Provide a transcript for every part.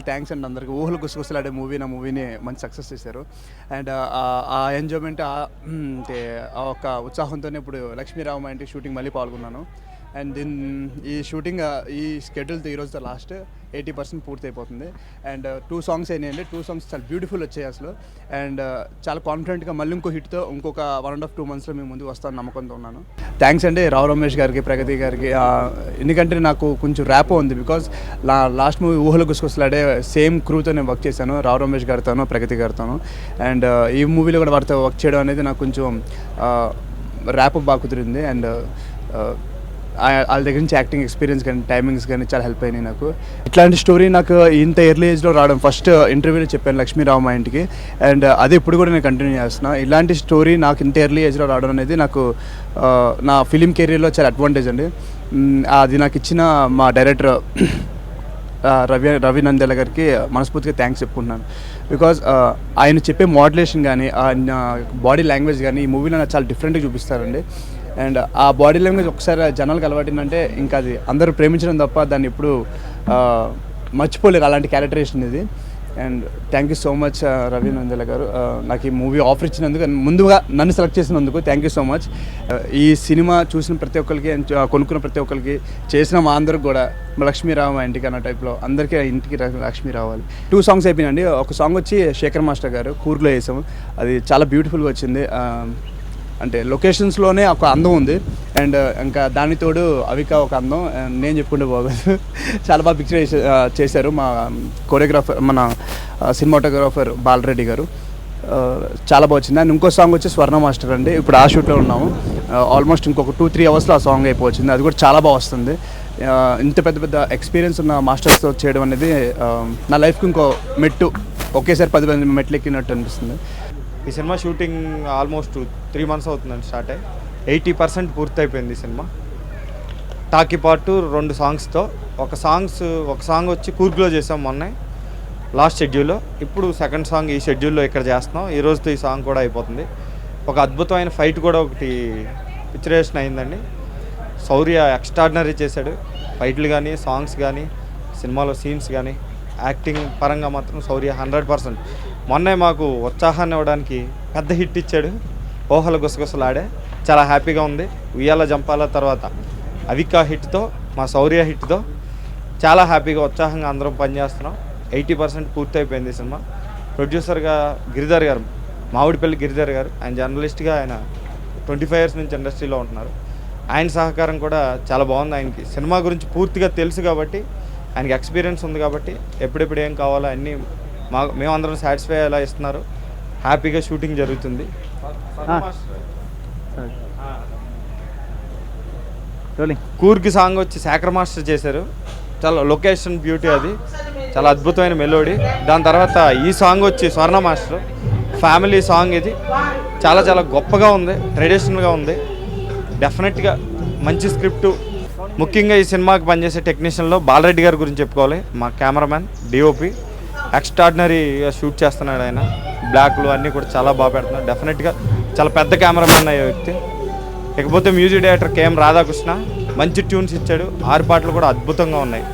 చాలా థ్యాంక్స్ అండి అందరికి. ఊహలు గుసగుసలాడే మూవీని మంచి సక్సెస్ చేశారు. అండ్ ఆ ఎంజాయ్మెంట్ అంటే ఆ ఒక ఉత్సాహంతోనే ఇప్పుడు లక్ష్మీరావు మా ఇంటికి షూటింగ్ మళ్ళీ పాల్గొన్నాను. అండ్ ఈ షూటింగ్ ఈ స్కెడ్యూల్తో ఈరోజుతో లాస్ట్ 80% పూర్తి అయిపోతుంది. అండ్ 2 సాంగ్స్ అయినాయండి. 2 సాంగ్స్ చాలా బ్యూటిఫుల్ వచ్చాయి అసలు. అండ్ చాలా కాన్ఫిడెంట్గా మళ్ళీ ఇంకో హిట్తో ఇంకొక 1.5-2 మంత్స్లో మేము ముందుకు వస్తామని నమ్మకంతో ఉన్నాను. థ్యాంక్స్ అండి రావు రమేష్ గారికి, ప్రగతి గారికి. ఎందుకంటే నాకు కొంచెం ర్యాపో ఉంది. బికాజ్ లాస్ట్ మూవీ ఊహలు గుసగుసలాడే సేమ్ క్రూతో నేను వర్క్ చేశాను, రావు రమేష్ గారితోనూ ప్రగతి గారితోనూ. అండ్ ఈ మూవీలో కూడా వారితో వర్క్ చేయడం అనేది నాకు కొంచెం ర్యాప్ బాగా కుదిరింది. అండ్ వాళ్ళ దగ్గర నుంచి యాక్టింగ్ ఎక్స్పీరియన్స్ కానీ టైమింగ్స్ కానీ చాలా హెల్ప్ అయినాయి నాకు. ఇట్లాంటి స్టోరీ నాకు ఇంత ఎర్లీ ఏజ్లో రావడం, ఫస్ట్ ఇంటర్వ్యూలో చెప్పాను లక్ష్మీరావు మా ఇంటికి. అండ్ అదే ఇప్పుడు కూడా నేను కంటిన్యూ చేస్తున్నాను. ఇలాంటి స్టోరీ నాకు ఇంత ఎర్లీ ఏజ్లో రావడం అనేది నాకు నా ఫిలిం కెరీర్లో చాలా అడ్వాంటేజ్ అండి. అది నాకు ఇచ్చిన మా డైరెక్టర్ రవి నంద్యాల గారికి మనస్ఫూర్తిగా థ్యాంక్స్ చెప్పుకుంటున్నాను. బికాజ్ ఆయన చెప్పే మోడ్యులేషన్ కానీ బాడీ లాంగ్వేజ్ కానీ ఈ మూవీలో నాకు చాలా డిఫరెంట్గా చూపిస్తారండి. అండ్ ఆ బాడీ లాంగ్వేజ్ ఒకసారి జనాలకు అలవాటిందంటే ఇంకా అది అందరూ ప్రేమించడం తప్ప దాన్ని ఎప్పుడు మర్చిపోలేరు, అలాంటి క్యారెక్టరేషన్ ఇది. And thank you so much Ravi Nandyal గారు, నాకు ఈ మూవీ ఆఫర్ ఇచ్చినందుకు, ముందుగా నన్ను సెలెక్ట్ చేసినందుకు థ్యాంక్ యూ సో మచ్. ఈ సినిమా చూసిన ప్రతి ఒక్కరికి, కొనుక్కున్న ప్రతి ఒక్కరికి, చేసిన మా అందరికి కూడా లక్ష్మీరావు మా ఇంటికి అన్న టైప్లో అందరికీ ఇంటికి లక్ష్మీ రావాలి. 2 సాంగ్స్ అయిపోయినండి. ఒక సాంగ్ వచ్చి శేఖర్ మాస్టర్ గారు కూర్గ్లో వేసాము, అది చాలా బ్యూటిఫుల్గా వచ్చింది. అంటే లొకేషన్స్లోనే ఒక అందం ఉంది. అండ్ ఇంకా దానితోడు అవిక ఒక అందం, నేను చెప్పుకుంటే బాగోదు. చాలా బాగా పిక్చర్ చేశారు మా కొరియోగ్రాఫర్, మన సినిమాటోగ్రాఫర్ బాలరెడ్డి గారు. చాలా బాగా వచ్చింది. అండ్ ఇంకో సాంగ్ వచ్చి స్వర్ణ మాస్టర్ అండి, ఇప్పుడు ఆ షూట్లో ఉన్నాము. ఆల్మోస్ట్ ఇంకొక 2-3 అవర్స్లో ఆ సాంగ్ అయిపోవచ్చింది. అది కూడా చాలా బాగా వస్తుంది. ఇంత పెద్ద పెద్ద ఎక్స్పీరియన్స్ ఉన్న మాస్టర్స్తో చేయడం అనేది నా లైఫ్కి ఇంకో మెట్టు, ఒకేసారి 10 మెట్లు ఎక్కినట్టు అనిపిస్తుంది. ఈ సినిమా షూటింగ్ ఆల్మోస్ట్ 3 months అవుతుందండి స్టార్ట్ అయ్యి. 80% పూర్తి అయిపోయింది ఈ సినిమా. Talkie part 2 సాంగ్స్తో. ఒక సాంగ్ వచ్చి కూర్గ్లో చేసాం మొన్నే లాస్ట్ షెడ్యూల్లో. ఇప్పుడు సెకండ్ సాంగ్ ఈ షెడ్యూల్లో ఇక్కడ చేస్తున్నాం. ఈ రోజుతో ఈ సాంగ్ కూడా అయిపోతుంది. ఒక అద్భుతమైన ఫైట్ కూడా ఒకటి పిక్చరేషన్ అయిందండి. శౌర్య ఎక్స్ట్రాడినరీ చేశాడు. ఫైట్లు కానీ, సాంగ్స్ కానీ, సినిమాలో సీన్స్ కానీ, యాక్టింగ్ పరంగా మాత్రం శౌర్య 100%. మొన్నే మాకు ఉత్సాహాన్ని ఇవ్వడానికి పెద్ద హిట్ ఇచ్చాడు, ఊహల గుసగుసలాడే. చాలా హ్యాపీగా ఉంది. ఉయ్యాల జంపాల తర్వాత అవికా హిట్తో, మా శౌర్య హిట్తో చాలా హ్యాపీగా ఉత్సాహంగా అందరం పనిచేస్తున్నాం. 80% పూర్తి అయిపోయింది సినిమా. ప్రొడ్యూసర్గా గిరిధర్ గారు, మామిడిపల్లి గిరిధర్ గారు, ఆయన జర్నలిస్ట్గా ఆయన 25 years నుంచి ఇండస్ట్రీలో ఉంటున్నారు. ఆయన సహకారం కూడా చాలా బాగుంది. ఆయనకి సినిమా గురించి పూర్తిగా తెలుసు కాబట్టి, ఆయనకి ఎక్స్పీరియన్స్ ఉంది కాబట్టి ఎప్పుడెప్పుడు ఏం కావాలో అన్నీ మేమందరం సాటిస్ఫై అలా ఇస్తున్నారు. హ్యాపీగా షూటింగ్ జరుగుతుంది. కూర్గి సాంగ్ వచ్చి శేఖర్ మాస్టర్ చేశారు. చాలా లొకేషన్ బ్యూటీ, అది చాలా అద్భుతమైన మెలోడీ. దాని తర్వాత ఈ సాంగ్ వచ్చి స్వర్ణ మాస్టర్ ఫ్యామిలీ సాంగ్. ఇది చాలా చాలా గొప్పగా ఉంది, ట్రెడిషనల్గా ఉంది. డెఫినెట్గా మంచి స్క్రిప్టు. ముఖ్యంగా ఈ సినిమాకి పనిచేసే టెక్నీషియన్లో బాలరెడ్డి గారి గురించి చెప్పుకోవాలి. మా కెమెరామ్యాన్, డిఓపి ఎక్స్ట్రాడినరీగా షూట్ చేస్తున్నాడు. ఆయన బ్లాక్లు అన్నీ కూడా చాలా బాగా పెడుతున్నాడు. డెఫినెట్గా చాలా పెద్ద కెమెరామ్యాన్ అయ్యే వ్యక్తి. ఇకపోతే మ్యూజిక్ డైరెక్టర్ కేఎం రాధాకృష్ణ మంచి ట్యూన్స్ ఇచ్చాడు. 6 పాటలు కూడా అద్భుతంగా ఉన్నాయి.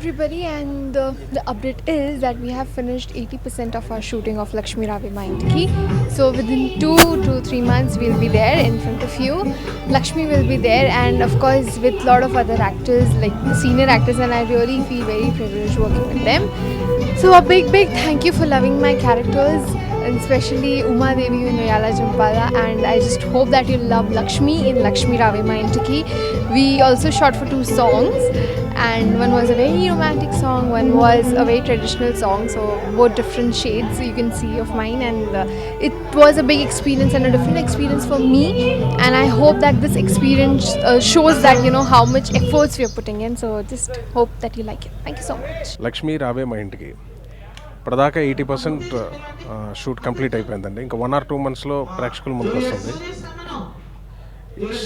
Everybody, and the update is that we have finished 80% of our shooting of Lakshmi Ravi Ma Intiki. So within 2 to 3 months we'll be there in front of you. Lakshmi will be there, and of course with a lot of other actors, like senior actors, and I really feel very privileged working with them. So a big thank you for loving my characters, and especially Uma Devi in Uyala Jampala, and I just hope that you love Lakshmi in Lakshmi Ravi Ma Intiki. We also shot for 2 songs, and one was a very romantic song, one was a very traditional song, so both different shades you can see of mine, and it was a big experience and a different experience for me, and I hope that this experience shows that how much efforts we are putting in, so just hope that you like it. Thank you so much. Lakshmi రావే మా ఇంటికి ఇప్పటిదాకా 80% shoot complete అయిపోయిందండి. ఇంకా 1 or 2 monthsలో ప్రేక్షకుల ముందుకు వస్తుంది.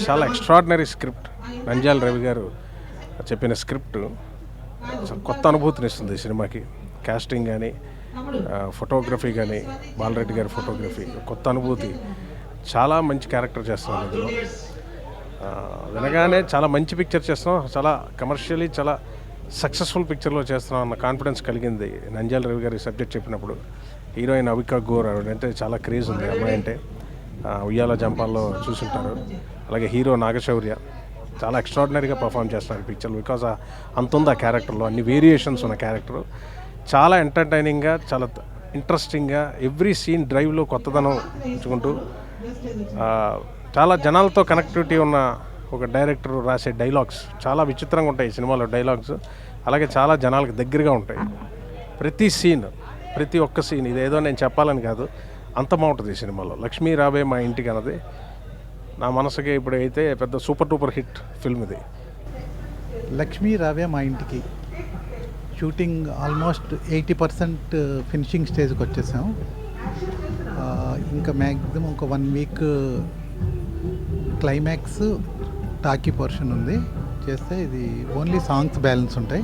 చాలా ఎక్స్ట్రాడినరీ స్క్రిప్ట్. నంద్యాల రవి గారు చెప్పిన స్క్రిప్ట్ కొత్త అనుభూతిని ఇస్తుంది సినిమాకి. కాస్టింగ్ కానీ, ఫోటోగ్రఫీ కానీ, బాలరెడ్డి గారి ఫోటోగ్రఫీ కొత్త అనుభూతి. చాలా మంచి క్యారెక్టర్ చేస్తున్నాం ఇందులో. వినగానే చాలా మంచి పిక్చర్ చేస్తున్నాం, చాలా కమర్షియలీ చాలా సక్సెస్ఫుల్ పిక్చర్లో చేస్తున్నాం అన్న కాన్ఫిడెన్స్ కలిగింది నంద్యాల రవి గారి సబ్జెక్ట్ చెప్పినప్పుడు. హీరోయిన్ అవికా గోర్ అంటే చాలా క్రేజ్ ఉంది అమ్మాయి అంటే. ఉయ్యాల జంపాల్లో చూసుంటారు. అలాగే హీరో నాగశౌర్య చాలా ఎక్స్ట్రాడినరీగా పర్ఫామ్ చేస్తున్నారు పిక్చర్లో. బికాజ్ అంత ఉంది ఆ క్యారెక్టర్లో, అన్ని వేరియేషన్స్ ఉన్న క్యారెక్టరు. చాలా ఎంటర్టైనింగ్గా, చాలా ఇంట్రెస్టింగ్గా, ఎవ్రీ సీన్ డ్రైవ్లో కొత్తదనం ఉంచుకుంటూ చాలా జనాలతో కనెక్టివిటీ ఉన్న ఒక డైరెక్టర్ రాసే డైలాగ్స్ చాలా విచిత్రంగా ఉంటాయి ఈ సినిమాలో డైలాగ్స్. అలాగే చాలా జనాలకు దగ్గరగా ఉంటాయి. ప్రతి సీన్, ప్రతి ఒక్క సీన్ ఇదేదో నేను చెప్పాలని కాదు, అంత బాగుంటుంది ఈ సినిమాలో. లక్ష్మీ రాబే మా ఇంటికి అన్నది నా మనసుకి ఇప్పుడు అయితే పెద్ద సూపర్ డూపర్ హిట్ ఫిల్మ్ ఇది. లక్ష్మీ రావే మా ఇంటికి షూటింగ్ ఆల్మోస్ట్ 80% ఫినిషింగ్ స్టేజ్కి వచ్చేసాం. ఇంకా మ్యాక్సిమం ఒక 1 week క్లైమాక్స్ టాకీ పోర్షన్ ఉంది చేస్తే, ఇది ఓన్లీ సాంగ్స్ బ్యాలెన్స్ ఉంటాయి.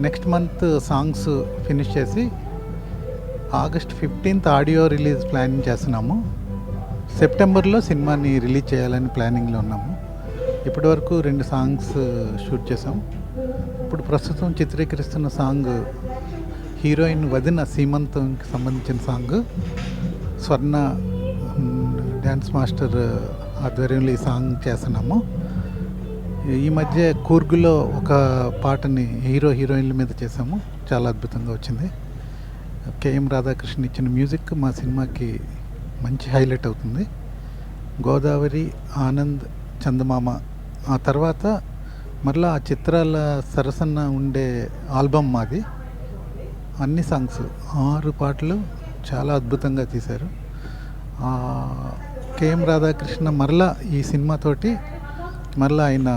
నెక్స్ట్ మంత్ సాంగ్స్ ఫినిష్ చేసి August 15th audio release planning చేస్తున్నాము. సెప్టెంబర్లో సినిమాని రిలీజ్ చేయాలని ప్లానింగ్లో ఉన్నాము. ఇప్పటివరకు 2 సాంగ్స్ షూట్ చేసాం. ఇప్పుడు ప్రస్తుతం చిత్రీకరిస్తున్న సాంగ్ హీరోయిన్ వదిన సీమంతంకి సంబంధించిన సాంగ్. స్వర్ణ డ్యాన్స్ మాస్టర్ ఆధ్వర్యంలో ఈ సాంగ్ చేస్తున్నాము. ఈ మధ్య కూర్గులో ఒక పాటని హీరోయిన్ల మీద చేసాము, చాలా అద్భుతంగా వచ్చింది. కేఎం రాధాకృష్ణ ఇచ్చిన మ్యూజిక్ మా సినిమాకి మంచి హైలైట్ అవుతుంది. గోదావరి, ఆనంద్, చందమామ, ఆ తర్వాత మరలా ఆ చిత్రాల సరసన ఉండే ఆల్బమ్ మాది. అన్ని సాంగ్స్ 6 పాటలు చాలా అద్భుతంగా తీశారు. కేఎం రాధాకృష్ణ మరలా ఈ సినిమాతోటి మరలా ఆయన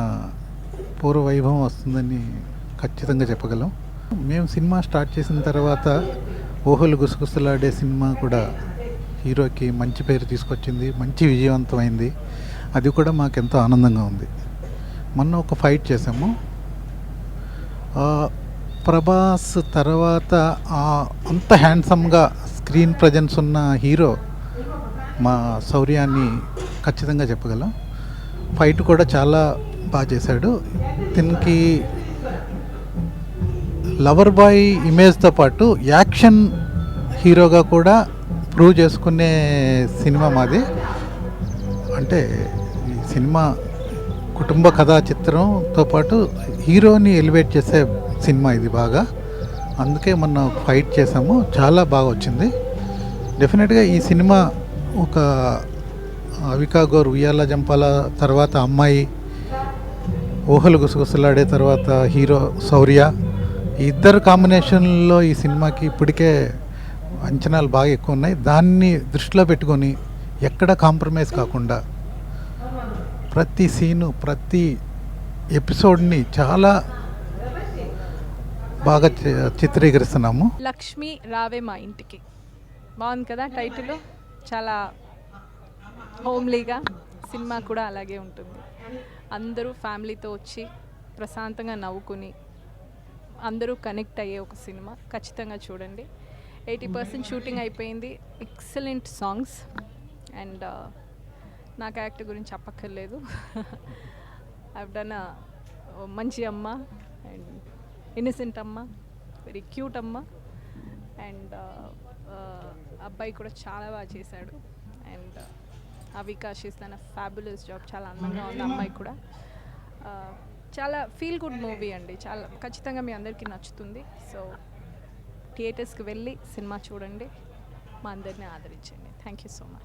పూర్వ వైభవం వస్తుందని ఖచ్చితంగా చెప్పగలం. మేము సినిమా స్టార్ట్ చేసిన తర్వాత ఊహలు గుసగుసలాడే సినిమా కూడా హీరోకి మంచి పేరు తీసుకొచ్చింది, మంచి విజయవంతమైంది. అది కూడా మాకు ఎంతో ఆనందంగా ఉంది. మొన్న ఒక ఫైట్ చేసాము. ప్రభాస్ తర్వాత అంత హ్యాండ్సమ్గా స్క్రీన్ ప్రజెన్స్ ఉన్న హీరో మా శౌర్యాన్ని ఖచ్చితంగా చెప్పగలం. ఫైట్ కూడా చాలా బాగా చేశాడు. దీనికి లవర్ బాయ్ ఇమేజ్తో పాటు యాక్షన్ హీరోగా కూడా ప్రూవ్ చేసుకునే సినిమా మాది. అంటే ఈ సినిమా కుటుంబ కథా చిత్రంతో పాటు హీరోని ఎలివేట్ చేసే సినిమా ఇది బాగా. అందుకే మొన్న ఫైట్ చేసాము, చాలా బాగా వచ్చింది. డెఫినెట్గా ఈ సినిమా ఒక అవికా గోర్ ఉయ్యాల జంపాల తర్వాత అమ్మాయి, ఊహలు గుసగుసలాడే తర్వాత హీరో శౌర్య, ఈ ఇద్దరు కాంబినేషన్లో ఈ సినిమాకి ఇప్పటికే అంచనాలు బాగా ఎక్కువ ఉన్నాయి. దాన్ని దృష్టిలో పెట్టుకొని ఎక్కడ కాంప్రమైజ్ కాకుండా ప్రతి సీను, ప్రతి ఎపిసోడ్ని చాలా బాగా చిత్రీకరిస్తున్నాము. లక్ష్మీ రావే మా ఇంటికి బాగుంది కదా టైటిల్. చాలా హోమ్లీగా, సినిమా కూడా అలాగే ఉంటుంది. అందరూ ఫ్యామిలీతో వచ్చి ప్రశాంతంగా నవ్వుకుని అందరూ కనెక్ట్ అయ్యే ఒక సినిమా. ఖచ్చితంగా చూడండి. 80% షూటింగ్ అయిపోయింది. Excellent songs. అండ్ నా క్యారెక్టర్ గురించి చెప్పక్కర్లేదు. ఐవ్ డన్ మంచి అమ్మ అండ్ ఇన్నసెంట్ అమ్మ, వెరీ క్యూట్ అమ్మ. అండ్ అబ్బాయి కూడా చాలా బాగా చేశాడు. అండ్ అవికాష్ ఇస్ తన ఫ్యాబులస్ జాబ్. చాలా అందంగా ఉంది అమ్మాయి కూడా. చాలా ఫీల్ గుడ్ మూవీ అండి. చాలా ఖచ్చితంగా మీ అందరికీ నచ్చుతుంది. సో థియేటర్స్కి వెళ్ళి సినిమా చూడండి, మా అందరినీ ఆదరించండి. Thank you so much.